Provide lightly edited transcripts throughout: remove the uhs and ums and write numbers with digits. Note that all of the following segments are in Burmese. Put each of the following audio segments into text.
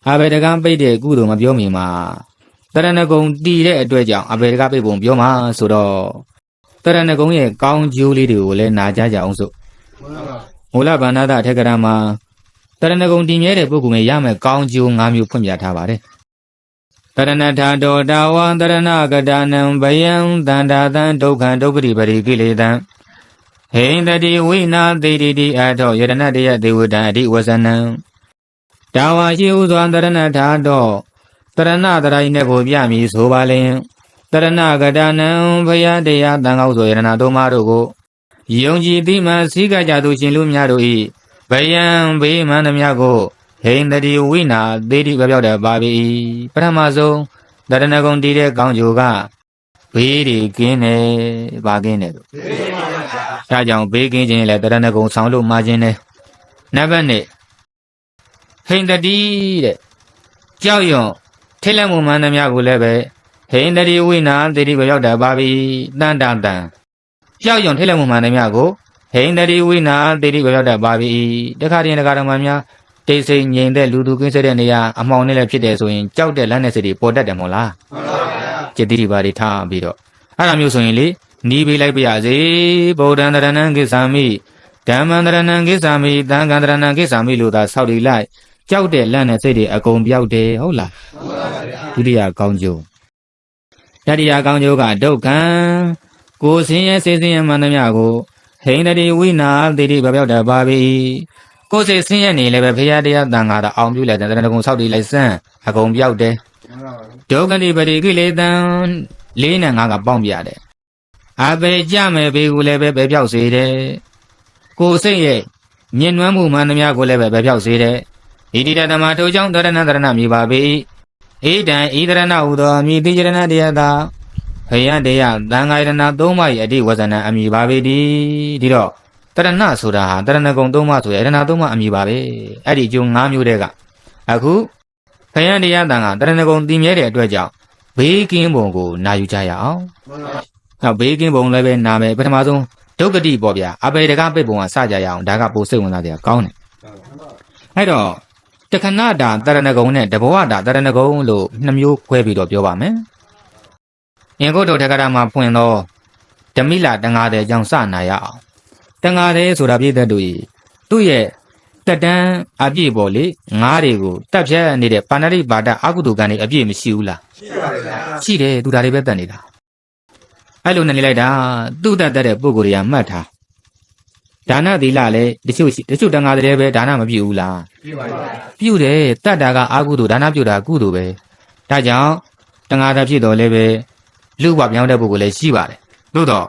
阿贝的刚背的古董嘛表明嘛，当然那公地的对讲，阿贝的刚背本表嘛说到，当然那公也刚就里头来拿家讲说，我那办那大这个人嘛，当然那公地面的不过没也没刚就俺们碰见他吧的。当然那他多大王，当然那个大能白羊，但都看都不离不离给来的。嘿，那的为那的爱头，有的那的也对我的的我三能。大王修装当然那他多，当然那当然那不变米说吧嘞。当然那个大能白羊的呀，当我说有的那都马路过，用起地嘛，谁个家都心路面都一，白羊白嘛那面过。嘿，那的为那的不表的巴比，不他妈说，当然那公地的讲究个，北的给呢，巴给呢都。大讲北给进来，当然那公上路马进呢，那边呢，嘿那的教育，天来我们那面过来呗，嘿那的为那的不表的巴比，当，教育天来我们那面过，嘿那的为那的不表的巴比，这看见那个人么样？这些年的路途跟谁的呢呀？阿毛那来ဖြစ်တယ်ဆိုရင်ကြောက်တဲ့လမ်းနဲ့စိတ်တွေပေါ်တတ်တယ်မဟုတ်လားမှန်ပါဗျာจิตတိပါတွေထားပြီးတော့အဲ့ဒါမျိုးဆိုရင်လေနီးပေးလိုက်ပါရစေဗုဒ္ဓံတရဏံကိစ္ဆာမိဓမ္မံတရဏံကိစ္ဆာမိသံဃံတရဏံကိစ္ဆာမိလို့သာဆောက်တည်လိုက်ကြောက်တဲ့လမ်းနဲ့စိတ်တွေအကုန်ပြောက်တယ်ဟုတ်လားမှန်ပါဗျာဒုတိယကောင်းကျိုးတတိယကောင်းကျိုးကဒုက္ခံကိုယ်ဆင်းရဲစေစင်းရဲမှန်သမျှကိုဟိန္ဒတိဝိနာတိတိပြောက်တတ်ပါပြီကိုယ်စိတ်ဆင်းရဲနေလည်းပဲဖရာတရားတန်ခါတာအောင်ပြုလိုက်တဲ့တရဏဂုံဆောက်တည်လိုက်စမ်းအကုန်ပြောက်တယ်ဒုက္ခတိပတိကိလေသာ၄နဲ့၅ကပေါင်းပြတယ်အပေကြမဲ့ဘေကိုလည်းပဲပြောက်စေတယ်ကိုယ်စိတ်ရဲ့မြင်နွမ်းမှုမှန်သမျှကိုလည်းပဲပြောက်စေတယ်ဣတိတတမထိုကြောင့်တရဏမြည်ပါပေဣဒံဣတရဏဟုသောမြည်တိရဏတရားသာဖရာတရားသံဃာရဏ၃ပါး၏အတိဝဇနံအမြည်ပါပေဒီတော့တရဏဆိုတာဟာတရဏဂုံ၃ပါးဆိုရတနာ၃ပါးအမြည်ပါပဲအဲ့ဒီအကျိုး၅မျိုးတည်းကအခုခယံတရားတန်ကတရဏဂုံတည်မြဲတဲ့အတွက်ကြောင့်ဘေးကင်းပုံကိုနာယူကြရအောင်နောက်ဘေးကင်းပုံလည်းပဲနာမယ်ပထမဆုံးဒုက္ခတိပေါ့ဗျာအပေတကပိတ်ပုံကစကြရအောင်ဒါကပိုစိတ်ဝင်စားတယ်ကောင်းတယ်အဲ့တော့တခဏတာတရဏဂုံနဲ့တဘောတာတရဏဂုံလို့နှမျိုးခွဲပြီးတော့ပြောပါမယ်ယင်ကုတ်တော်ထက်ကရာမှာဖွင့်တော့ဓမိလာတန်ဃာတဲ့အကြောင်းစနာရအောင်တန်ဃာတဲ့ဆိုတာပြည့်တဲ့သူသူ့ရဲ့တက်တန်းအပြည့်ပေါ်လေငားတွေကိုတက်ဖြတ်နေတဲ့ပါဏိပါဒအကုသိုလ်ကံတွေအပြည့်မရှိဘူးလားရှိပါတယ်ဗျာရှိတယ်သူဒါတွေပဲတတ်နေတာအဲ့လိုနဲ့နေလိုက်တာသူ့တတ်တဲ့ပုဂ္ဂိုလ်တွေကမှတ်ထားဒါနသီလလည်းတချို့တန်ဃာတွေပဲဒါနမပြုဘူးလားပြုပါဗျာပြုတယ်တတ်တာကအကုသိုလ်ဒါနပြုတာကုသိုလ်ပဲဒါကြောင့်တန်ဃာတွေဖြစ်တော်လည်းပဲလူ့ဘဝပြောင်းတဲ့ပုဂ္ဂိုလ်လည်းရှိပါတယ်သို့တော့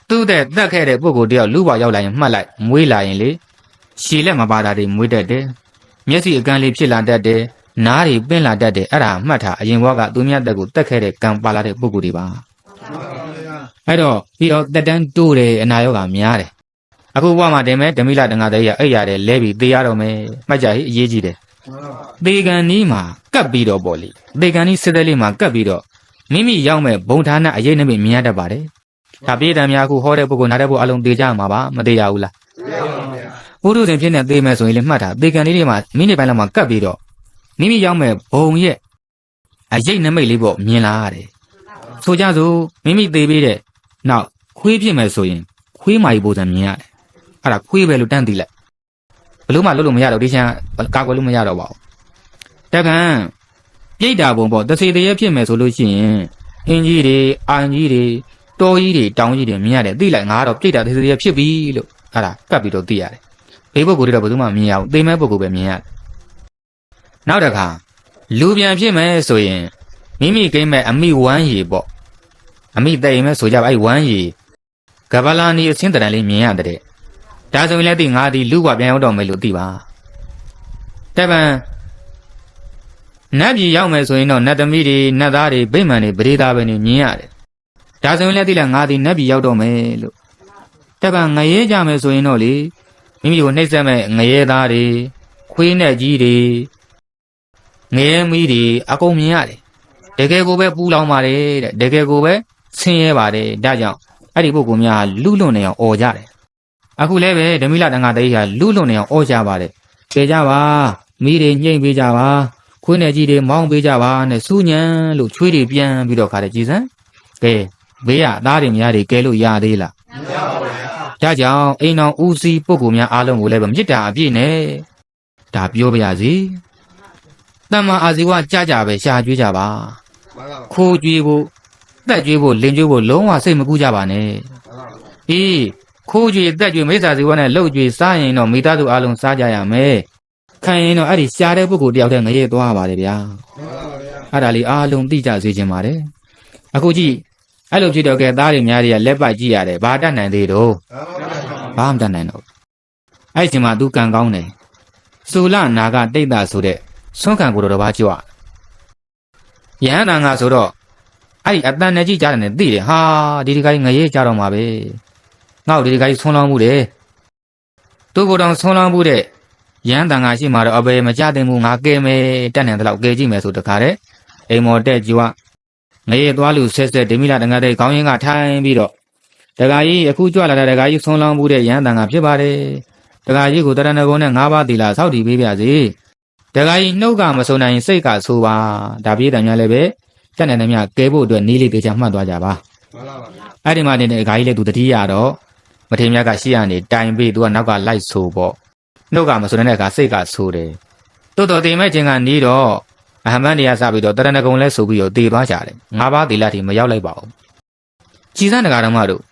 သူ့တဲ့တက်ခဲ့တဲ့ပုဂ္ဂိုလ်တယောက်လူ့ဘဝရောက်လာရင်မှတ်လိုက်မွေးလာရင်လေရှည်လက်မပါတာတွေမွေးတတ်တယ်မျက်စိအကန်းလေးဖြစ်လာတတ်တယ်နားတွေပင်းလာတတ်တယ်အဲ့ဒါမှတ်ထားအရင်ဘဝကသူမြတ်တက်ကိုတက်ခဲ့တဲ့ကံပါလာတဲ့ပုဂ္ဂိုလ်တွေပါအဲ့တော့ပြီးတော့တက်တန်းတိုးတယ်အနာရောဂါများတယ်အခုဘဝမှာတင်မဲ့ဓမိလတန်ဃာတည်းရအဲ့ရတယ်လဲပြီးသေရတော့မယ်မှတ်ကြဟိအရေးကြီးတယ်သေကံနီးမှာကပ်ပြီးတော့ပေါ့လေသေကံနီးစစ်တဲ့လေးမှာကပ်ပြီးတော့မိမိရောက်မဲ့ဘုံဌာနအရေးနှမိမြင်ရတတ်ပါတယ်ဒါပြေးတယ်များအခုဟောတဲ့ပုဂ္ဂိုလ်နားတဲ့ပုဂ္ဂိုလ်အလုံးသေကြမှာပါမသေးရဘူးလားသေပါပါဗျာဘုရုရှင်ဖြစ်နေသေမယ်ဆိုရင်လည်းမှတ်တာသေကံလေးတွေမှာမိနစ်ပိုင်းလောက်မှာကပ်ပြီးတော့မိမိရောက်မဲ့ဘုံရဲ့အရေးနမိတ်လေးပေါ့မြင်လာရတယ်ဆိုကြစို့မိမိသေပြီးတဲ့နောက်ခွေးဖြစ်မယ်ဆိုရင်ခွေးမာကြီးပုံစံမြင်ရတယ်အဲ့ဒါခွေးပဲလို့တန်းသိလိုက်ဘလို့မှလုပ်လို့မရတော့ဒီချမ်းကာကွယ်လို့မရတော့ပါဘူးတက္ကံပြိတ္တာဘုံပေါ့တစေတရေဖြစ်မယ်ဆိုလို့ရှိရင်အင်းကြီးတွေအာန်ကြီးတွေတော်ကြီးတွေတောင်ကြီးတွေမြင်ရတယ်သိလိုက်ငါကတော့ပြိတ္တာတစေတရေဖြစ်ပြီလို့အဲ့ဒါကပ်ပြီးတော့သိရတယ်ဘေးပုဂ္ဂိုလ်တွေတော့ဘယ်သူမှမမြင်ရဘူးသေမဲ့ပုဂ္ဂိုလ်ပဲမြင်ရတယ်နောက်တစ်ခါလူပြန်ဖြစ်မယ်ဆိုရင်မိမိကိမ့်မဲ့အမိဝမ်းရည်ပေါ့အမိတိမ်မဲ့ဆိုကြပါအဲ့ဝမ်းရည်ကဗလာနီအချင်းတရံလေးမြင်ရတဲ့ဒါဆိုရင်လည်းသိငါဒီလူ့ဘဝပြန်ရောက်တော့မယ်လို့သိပါတပံနတ်ပြည်ရောက်မယ်ဆိုရင်တော့နတ်သမီးတွေနတ်သားတွေဗိမာန်တွေပရိသတ်ပဲနေမြင်ရတယ်ဒါဆိုရင်လည်းသိလားငါဒီနတ်ပြည်ရောက်တော့မယ်လို့တပံငရဲကြမယ်ဆိုရင်တော့လေမိမိကိုနှိမ့်ဆက်မဲ့ငရဲသားတွေခွေးနဲ့ကြီးတွေငရဲမီးတွေအကုန်မြင်ရတယ်တကယ်ကိုပဲပူလောင်ပါတယ်တဲ့တကယ်ကိုပဲဆင်းရဲပါတယ်ဒါကြောင့်အဲ့ဒီပုဂ္ဂိုလ်များလူလွန်နေအောင်អော်ကြတယ်အခုလည်းပဲဓမိလတန်ခါတည်းဟာလူလွန်နေအောင်អော်ကြပါတယ်ကျေကြပါမိတွေညှိမ့်ပေးကြပါ ခွေးနဲ့ကြီးတွေမောင်းပေးကြပါနဲ့စူးညံလို့ချွေးတွေပြန်ပြီးတော့ခါတဲ့ကြည်စမ်းကဲဘေးရသားတွေများတွေကဲလို့ရသေးလားမရပါဘူးဗျာဒါကြောင့်အိမ်တော်ဦးစီးပုဂ္ဂိုလ်များအားလုံးကိုလည်းပဲမေတ္တာအပြည့်နဲ့ဒါပြောပါရစေတမ္မာအာဇီဝကြကြပဲရှာကြွေးကြပါခိုးကြွေးဖို့တက်ကြွေးဖို့လင်ကြွေးဖို့လုံးဝစိတ်မကူးကြပါနဲ့အေးခိုးကြွေးတက်ကြွေးမိစ္ဆာဇီဝနဲ့လှုပ်ကြွေးစားရင်တော့မိသားစုအားလုံးစားကြရမယ်ခံရင်တော့အဲ့ဒီရှားတဲ့ပုဂ္ဂိုလ်တယောက်တည်းငရဲသွားပါတယ်ဗျာအဲ့ဒါလေးအားလုံးသိကြစေချင်ပါတယ်အခုကြည့်အဲ့လိုဖြစ်တော့ကဲသားတွေများတွေကလက်ပတ်ကြည့်ရတယ်ဘာတတ်နိုင်သေးတော့ဘာမှတတ်နိုင်တော့အဲ့ဒီမှာ तू ကံကောင်းတယ်စူလနာကတိတ်တာဆိုတဲ့ဆွမ်းခံကိုယ်တော်ဘာကြွရဟန္တာငါဆိုတော့အဲ့ဒီအတန်နဲ့ကြည့်ကြတယ်နဲ့သိတယ်ဟာဒီဒီကိုင်းငရဲကြတော့မှာပဲငါ့ကိုဒီဒီကိုင်းဆွမ်းလောင်းမှုတယ်သူ့ကိုယ်တော်ဆွမ်းလောင်းမှုတဲ့ရဟန္တာငါရှိမှတော့အပေမကြတဲ့မှုငါကဲမယ်တက်နေတယ်လို့ကဲကြည့်မယ်ဆိုတခါတဲ့အိမ်မော်တက်ကြွငရဲသွားလူဆက်ဆက်ဒိမိလာတငါတဲ့ခေါင်းရင်းကထိုင်ပြီးတော့တခါကြီးအခုကြွလာတဲ့တခါကြီးဆွမ်းလောင်းမှုတဲ့ရဟန္တာငါဖြစ်ပါတယ်တခါကြီးကိုတရဏဂုံနဲ့၅ပါးသီလစောင့်တည်ပေးပါစေတခါကြီးနှုတ်ကမစုံနိုင်စိတ်ကဆိုပါဒါပြေးတယ်များလည်းပဲတက်နေတယ်များကဲဖို့အတွက်နီးလေးတေချာမှတ်သွားကြပါအဲ့ဒီမှာနေတဲ့တခါကြီးလည်းသူတတိယတော့မထေမြတ်ကရှေ့ကနေတိုင်ပြီးသူကနောက်ကလိုက်ဆိုပေါ့နှုတ်ကမစုံနိုင်တဲ့အခါစိတ်ကဆိုတယ်တိုးတော်တင်မဲ့ခြင်းကနေတော့အဟမန်တရားစပြီးတော့တရဏဂုံလဲဆိုပြီးတော့တည်သွားကြတယ်၅ပါးသီလထိမရောက်လိုက်ပါဘူးကြည်စမ်းတကာဓမ္မတို့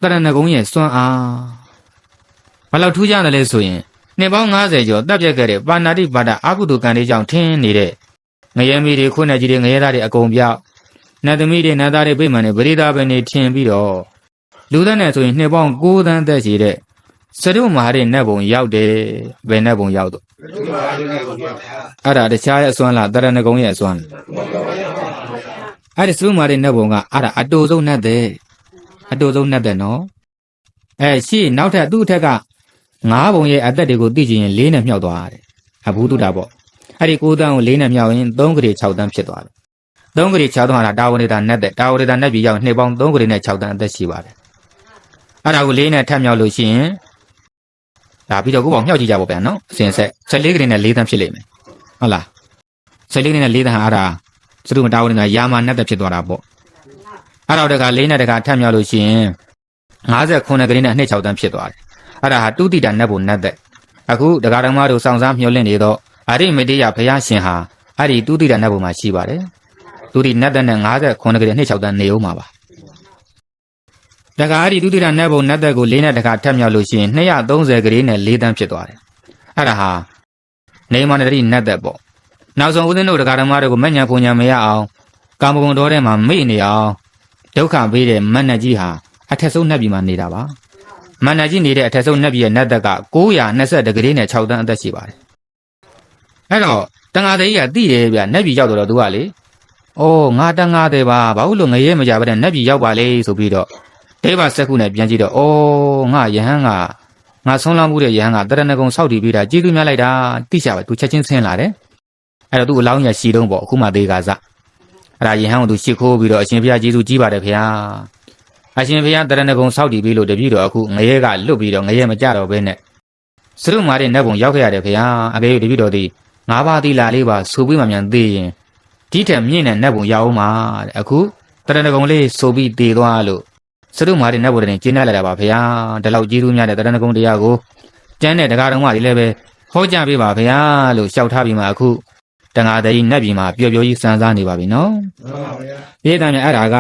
တရဏဂုံရဲ့စွမ်းအားဘယ်လောက်ထူးခြားတယ်လဲဆိုရင်နှစ်ပေါင်း90ကျော်တပ်ပြက်ခဲ့တဲ့ပါဏာတိပါဒအကုသိုလ်ကံတွေကြောင့်ထင်းနေတဲ့ငရဲမီတွေခွနဲ့ကြီးတွေငရဲသားတွေအကုန်ပြောက်နတ်သမီးတွေနတ်သားတွေပြိမှန်တွေပရိသတ်ပဲနေထင်းပြီးတော့လူသက်နဲ့ဆိုရင်နှစ်ပေါင်း9သန်းသက်ရှိတဲ့စရုမဟာရဲ့နတ်ဘုံရောက်တယ်ဘယ်နတ်ဘုံရောက်တော့အဲ့ဒါတခြားရဲ့အစွမ်းလားတရဏဂုံရဲ့အစွမ်းအဲ့ဒီစရုမဟာရဲ့နတ်ဘုံကအဲ့ဒါအတူဆုံးနတ်တဲ့အတူဆုံးနတ်တဲ့နော်ရှိနောက်ထပ်သူ့အထက်က၅ဘုံရဲ့အသက်တွေကိုသိချင်ရင်၄နဲ့မြောက်သွားတယ်အဘုဒ္ဓတာပေါ့အဲ့ဒီ9တန်းကို၄နဲ့မြောက်ရင်3ကလေး6တန်းဖြစ်သွားတယ်3ကလေး6တန်းဟာတာဝရတာနတ်တဲ့တာဝရတာနတ်ပြည်ရောက်နှစ်ပေါင်း3ကလေးနဲ့6တန်းအသက်ရှိပါတယ်အဲ့ဒါကို၄နဲ့ထပ်မြောက်လို့ရှိရင်ဒါပြီးတော့ကိုပေါ့မြောက်ကြည့်ကြပါဗျာနော်အစဉ်ဆက်14ကလေးနဲ့4တန်းဖြစ်လိမ့်မယ်ဟုတ်လား14ကလေးနဲ့4တန်းဟာအဲ့ဒါစတုမတာဝရတာယာမနတ်တဲ့ဖြစ်သွားတာပေါ့အဲ့တော့တက၄နဲ့တကထပ်မြောက်လို့ရှိရင်59ကလေးနဲ့2 6တန်းဖြစ်သွားတယ်အဲ့ဒါဟာတုတိတာနတ်ဘုံနတ်တဲ့အခုဒကာတော်မတို့စောင့်စားမျှော်လင့်နေတော့အရိမတေယဘုရားရှင်ဟာအဲ့ဒီတုတိတာနတ်ဘုံမှာရှိပါတယ်တုတိနတ်တဲ့နဲ့59ကလေး2 6တန်းနေဦးမှာပါဒကာအဲ့ဒီတုတိတာနတ်ဘုံနတ်တဲ့ကို၄နဲ့တကထပ်မြောက်လို့ရှိရင်230ကလေးနဲ့4တန်းဖြစ်သွားတယ်အဲ့ဒါဟာနေမန္တရိနတ်တဲ့ပေါ့နောက်ဆုံးဦးဇင်းတို့ဒကာတော်မတို့ကိုမညံဖုန်ညံမရအောင်ကာမဂုဏ်တော်ထဲမှာမိနေအောင်ဒုက္ခပေးတဲ့မဏ္ဍကြီးဟာအထက်ဆုံးနတ်ပြည်မှာနေတာပါမဏ္ဍကြီးနေတဲ့အထက်ဆုံးနတ်ပြည်ရဲ့နတ်သက်က920ကလေးနဲ့6တန်းအသက်ရှိပါတယ်အဲ့တော့တန်ဃာသေးကြီးကသိတယ်ဗျနတ်ပြည်ရောက်တော့သူကလေအော်ငါတန်ဃာသေးပါဘာလို့ငရဲမကြပါနဲ့နတ်ပြည်ရောက်ပါလေဆိုပြီးတော့ဒေဝစက္ခုနဲ့ပြန်ကြည့်တော့အော်ငါယဟန်ကငါဆုံးလောင်းမှုတဲ့ယဟန်ကတရဏဂုံဆောက်တည်ပြီးတာကျေးဇူးများလိုက်တာသိချပါသူချက်ချင်းဆင်းလာတယ်အဲ့တော့သူ့အလောင်းရရှီတုံးပေါ့အခုမှသေးကစားအဲ့ဒါယဟန်ကိုသူရှ िख ိုးပြီးတော့အရှင်ဘုရားကျေးဇူးကြီးပါတယ်ဖေဟာအရှင်ဘုရားတရဏဂုံဆောက်တည်ပြီးလို့တပည့်တော်အခုငရဲကလွတ်ပြီးတော့ငရဲမကြတော့ဘဲနဲ့စရုမာတဲ့နတ်ဘုံရောက်ခဲ့ရတယ်ဖေဟာအကေတပည့်တော်ဒီ၅ပါးသီလလေးပါဆိုပြီးမှမြန်သိရင်ဒီထက်မြင့်တဲ့နတ်ဘုံရောက်အောင်ပါတဲ့အခုတရဏဂုံလေးဆိုပြီးတည်သွားလို့စရုမာတဲ့နတ်ဘုံတွေကျင်းလိုက်တာပါဖေဟာဒီလောက်ကျေးဇူးများတဲ့တရဏဂုံတရားကိုကျမ်းတဲ့တရားတော်မကြီးလည်းပဲဟောကြားပေးပါဖေဟာလို့ရှောက်ထားပြီးမှအခုတန်ဃာတကြီးနတ်ပြည်မှာပျော်ပျော်ကြီးစံစားနေပါပြီနော်မှန်ပါဗျာဒီတမ်းမြအဲ့ဒါက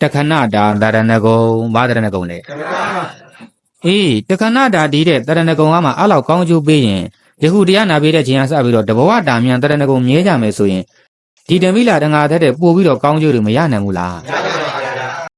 တခဏတာတရဏဂုံဘာတရဏဂုံလဲအေးတခဏတာဒီတဲ့တရဏဂုံကမှအဲ့လောက်ကောင်းကျိုးပေးရင်ယခုတရားနာပေးတဲ့ခြင်းအစပြီးတော့တဘဝတာမြန်တရဏဂုံမြဲကြမယ်ဆိုရင်ဒီတမိလာတန်ဃာတဲ့ပို့ပြီးတော့ကောင်းကျိုးတွေမရနိုင်ဘူးလား